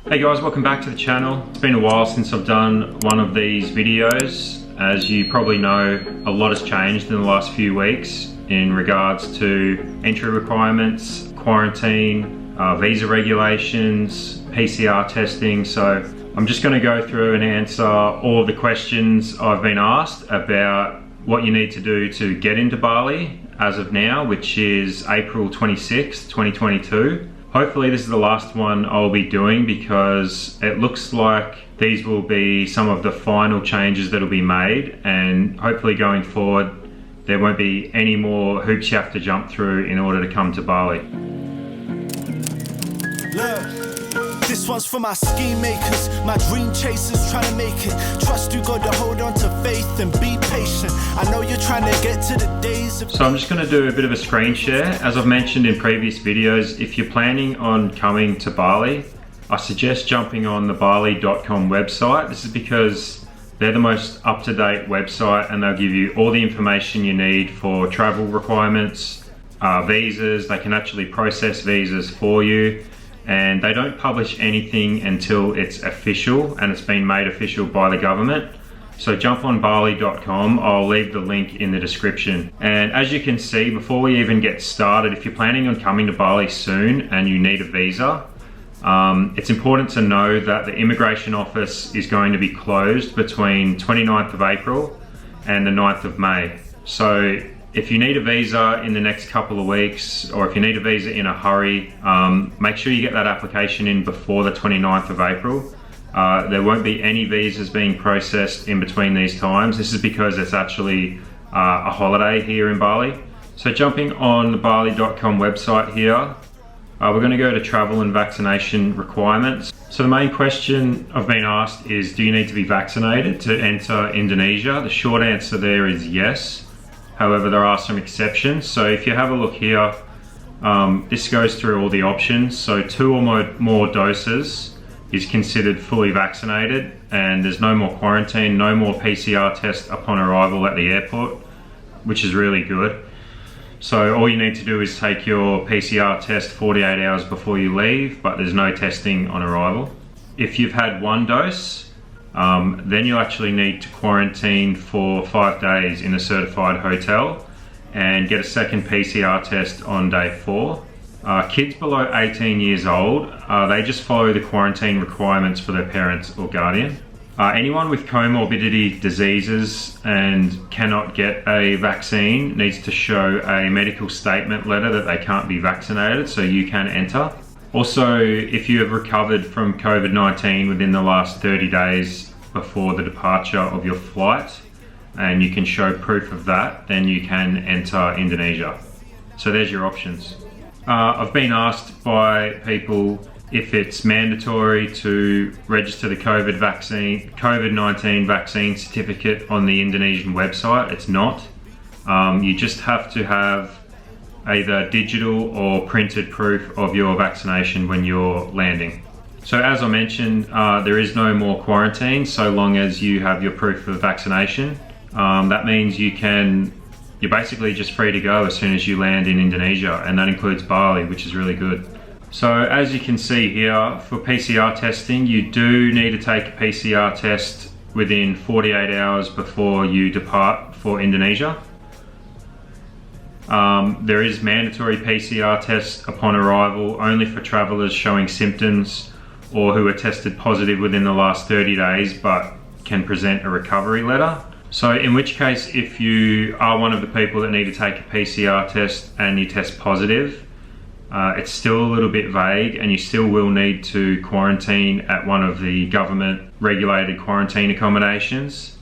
Hey guys, welcome back to the channel. It's been a while since I've done one of these videos. As you probably know, a lot has changed in the last few weeks in regards to entry requirements, quarantine, visa regulations, PCR testing. So I'm just going to go through and answer all of the questions I've been asked about what you need to do to get into Bali as of now, which is April 26th, 2022. Hopefully this is the last one I'll be doing because it looks like these will be some of the final changes that will be made, and hopefully going forward there won't be any more hoops you have to jump through in order to come to Bali. This one's for my scheme makers, my dream chasers trying to make it. Trust you got to hold on to faith and be patient. I know you're trying to get to the days of... So I'm just going to do a bit of a screen share. As I've mentioned in previous videos, if you're planning on coming to Bali, I suggest jumping on the bali.com website. This is because they're the most up-to-date website and they'll give you all the information you need for travel requirements, visas. They can actually process visas for you. And they don't publish anything until it's official and it's been made official by the government. So jump on bali.com, I'll leave the link in the description. And as you can see, before we even get started, if you're planning on coming to Bali soon and you need a visa, it's important to know that the immigration office is going to be closed between 29th of April and the 9th of May. So if you need a visa in the next couple of weeks, or if you need a visa in a hurry, make sure you get that application in before the 29th of April. There won't be any visas being processed in between these times. This is because it's actually a holiday here in Bali. So jumping on the bali.com website here, we're going to go to travel and vaccination requirements. So the main question I've been asked is, do you need to be vaccinated to enter Indonesia? The short answer there is yes. However, there are some exceptions. So if you have a look here, this goes through all the options. So 2 or more doses is considered fully vaccinated, and there's no more quarantine, no more PCR test upon arrival at the airport, which is really good. So all you need to do is take your PCR test 48 hours before you leave, but there's no testing on arrival. If you've had 1 dose, then you actually need to quarantine for 5 days in a certified hotel and get a second PCR test on day 4. Kids below 18 years old, they just follow the quarantine requirements for their parents or guardian. Anyone with comorbidity diseases and cannot get a vaccine needs to show a medical statement letter that they can't be vaccinated, so you can enter. Also, if you have recovered from COVID-19 within the last 30 days before the departure of your flight, and you can show proof of that, then you can enter Indonesia. So there's your options. I've been asked by people if it's mandatory to register the COVID-19 vaccine certificate on the Indonesian website. It's not. You just have to have either digital or printed proof of your vaccination when you're landing. So as I mentioned, there is no more quarantine so long as you have your proof of vaccination. That means you're basically just free to go as soon as you land in Indonesia, and that includes Bali, which is really good. So as you can see here, for PCR testing, you do need to take a PCR test within 48 hours before you depart for Indonesia. There is mandatory PCR tests upon arrival only for travellers showing symptoms or who are tested positive within the last 30 days but can present a recovery letter. So in which case, if you are one of the people that need to take a PCR test and you test positive, it's still a little bit vague, and you still will need to quarantine at one of the government regulated quarantine accommodations.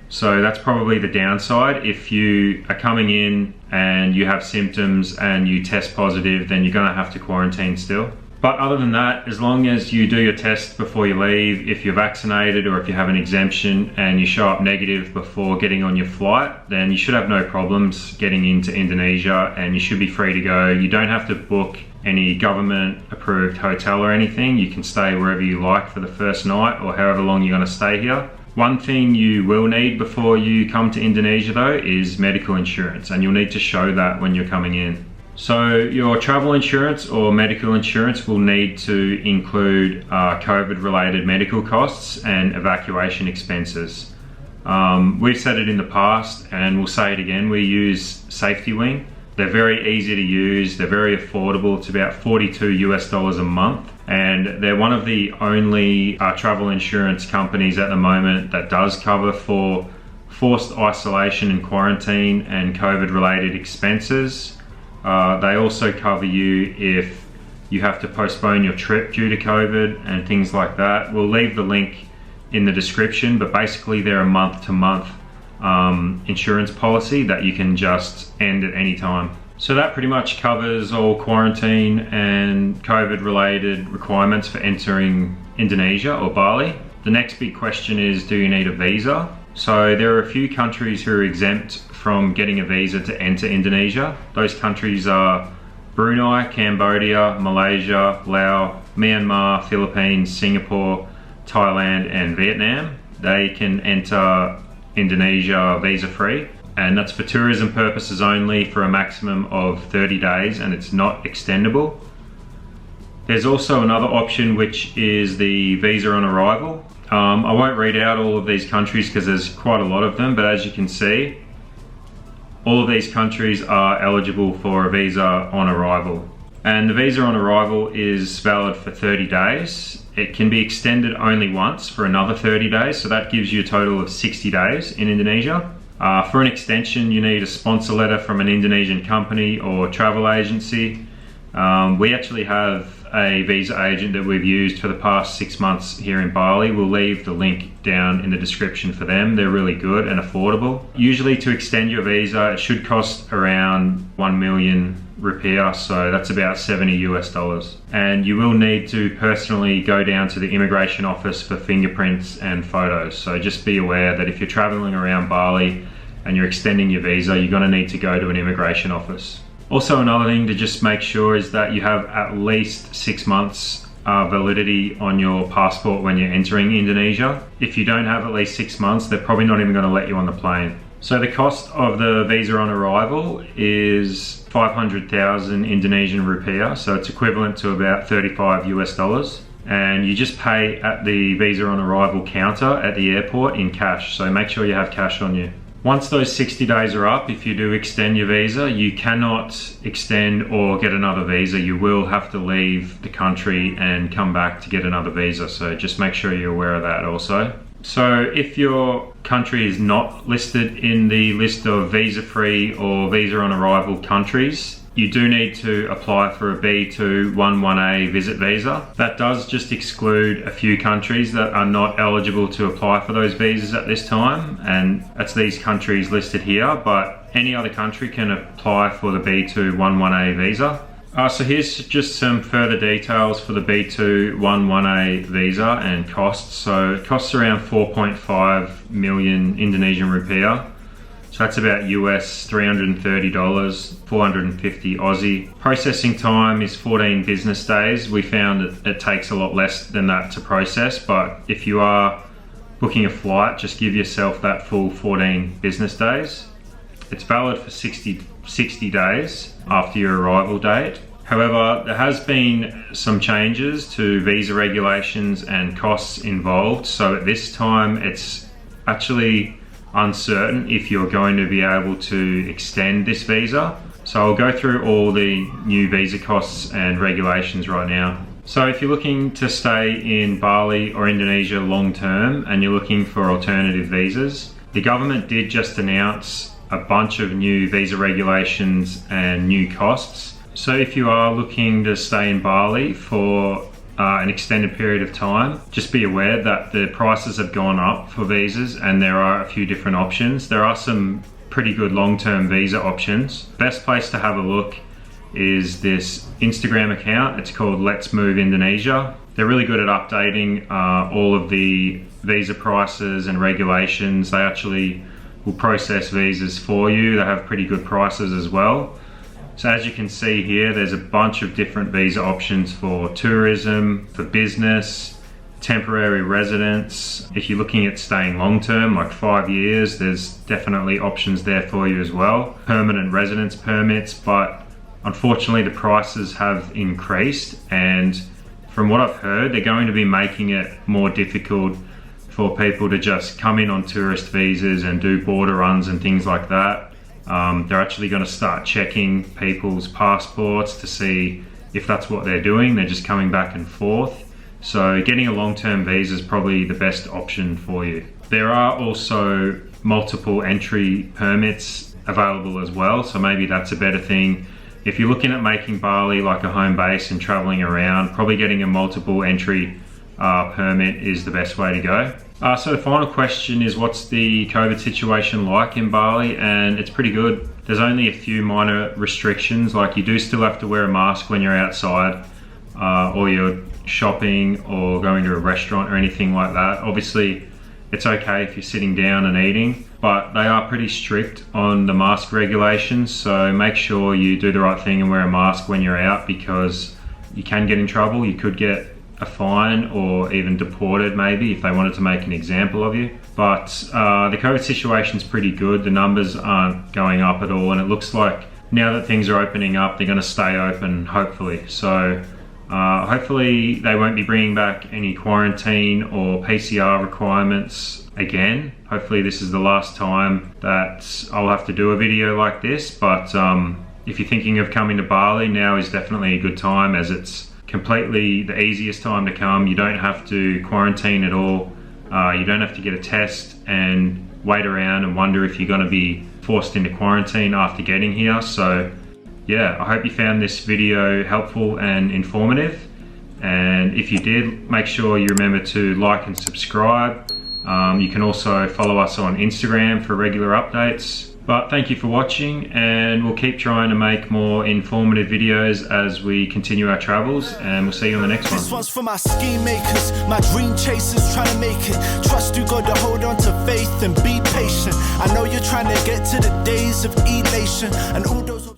So that's probably the downside. If you are coming in and you have symptoms and you test positive, then you're going to have to quarantine still. But other than that, as long as you do your test before you leave, if you're vaccinated or if you have an exemption and you show up negative before getting on your flight, then you should have no problems getting into Indonesia and you should be free to go. You don't have to book any government approved hotel or anything. You can stay wherever you like for the first night or however long you're going to stay here. One thing you will need before you come to Indonesia though is medical insurance, and you'll need to show that when you're coming in. So your travel insurance or medical insurance will need to include COVID related medical costs and evacuation expenses. We've said it in the past and we'll say it again, we use Safety Wing. They're very easy to use, they're very affordable. It's about $42 a month, and they're one of the only travel insurance companies at the moment that does cover for forced isolation and quarantine and COVID related expenses. They also cover you if you have to postpone your trip due to COVID and things like that. We'll leave the link in the description, but basically they're a month-to-month insurance policy that you can just end at any time. So that pretty much covers all quarantine and COVID related requirements for entering Indonesia or Bali. The next big question is, do you need a visa? So there are a few countries who are exempt from getting a visa to enter Indonesia. Those countries are Brunei, Cambodia, Malaysia, Laos, Myanmar, Philippines, Singapore, Thailand and Vietnam. They can enter Indonesia visa free, and that's for tourism purposes only for a maximum of 30 days, and it's not extendable. There's also another option, which is the visa on arrival. I won't read out all of these countries because there's quite a lot of them, but as you can see, all of these countries are eligible for a visa on arrival. And the visa on arrival is valid for 30 days. It can be extended only once for another 30 days, so that gives you a total of 60 days in Indonesia. For an extension, you need a sponsor letter from an Indonesian company or travel agency. We actually have a visa agent that we've used for the past 6 months here in Bali. We'll leave the link down in the description for them. They're really good and affordable. Usually to extend your visa, it should cost around 1 million rupiah, so that's about $70. And you will need to personally go down to the immigration office for fingerprints and photos. So just be aware that if you're traveling around Bali and you're extending your visa, you're gonna need to go to an immigration office. Also, another thing to just make sure is that you have at least 6 months validity on your passport when you're entering Indonesia. If you don't have at least 6 months, they're probably not even gonna let you on the plane. So the cost of the visa on arrival is 500,000 Indonesian rupiah, so it's equivalent to about $35. And you just pay at the visa on arrival counter at the airport in cash, so make sure you have cash on you. Once those 60 days are up, if you do extend your visa, you cannot extend or get another visa. You will have to leave the country and come back to get another visa, so just make sure you're aware of that also. So if your country is not listed in the list of visa-free or visa-on-arrival countries, you do need to apply for a B211A visit visa. That does just exclude a few countries that are not eligible to apply for those visas at this time, and that's these countries listed here, but any other country can apply for the B211A visa. So here's just some further details for the B211A visa and costs. So it costs around 4.5 million Indonesian rupiah. So that's about US $330, 450 Aussie. Processing time is 14 business days. We found that it takes a lot less than that to process, but if you are booking a flight, just give yourself that full 14 business days. It's valid for 60 days after your arrival date. However, there has been some changes to visa regulations and costs involved. So at this time, it's actually uncertain if you're going to be able to extend this visa. So I'll go through all the new visa costs and regulations right now. So if you're looking to stay in Bali or Indonesia long term and you're looking for alternative visas, the government did just announce a bunch of new visa regulations and new costs. So if you are looking to stay in Bali for an extended period of time, just be aware that the prices have gone up for visas and there are a few different options. There are some pretty good long-term visa options. Best place to have a look is this Instagram account. It's called Let's Move Indonesia. They're really good at updating all of the visa prices and regulations. They actually will process visas for you. They have pretty good prices as well. So as you can see here, there's a bunch of different visa options for tourism, for business, temporary residence. If you're looking at staying long term, like 5 years, there's definitely options there for you as well. Permanent residence permits, but unfortunately the prices have increased, and from what I've heard, they're going to be making it more difficult for people to just come in on tourist visas and do border runs and things like that. They're actually going to start checking people's passports to see if that's what they're doing. They're just coming back and forth. So getting a long-term visa is probably the best option for you. There are also multiple entry permits available as well, so maybe that's a better thing. If you're looking at making Bali like a home base and traveling around, probably getting a multiple entry permit is the best way to go. So the final question is, what's the COVID situation like in Bali? And it's pretty good. There's only a few minor restrictions, like you do still have to wear a mask when you're outside or you're shopping or going to a restaurant or anything like that. Obviously, it's okay if you're sitting down and eating, but they are pretty strict on the mask regulations, so make sure you do the right thing and wear a mask when you're out, because you can get in trouble. You could get a fine or even deported maybe if they wanted to make an example of you. But the COVID situation is pretty good. The numbers aren't going up at all, and it looks like now that things are opening up, they're going to stay open, hopefully. So hopefully they won't be bringing back any quarantine or PCR requirements again. Hopefully this is the last time that I'll have to do a video like this, but if you're thinking of coming to Bali, now is definitely a good time, as it's completely the easiest time to come. You don't have to quarantine at all. You don't have to get a test and wait around and wonder if you're going to be forced into quarantine after getting here. So yeah, I hope you found this video helpful and informative, and if you did, make sure you remember to like and subscribe. You can also follow us on Instagram for regular updates. But thank you for watching, and we'll keep trying to make more informative videos as we continue our travels, and we'll see you on the next one. This one's for my scheme makers, my dream chasers trying to make it. Trust you got to hold on to faith and be patient. I know you're trying to get to the days of elation and all those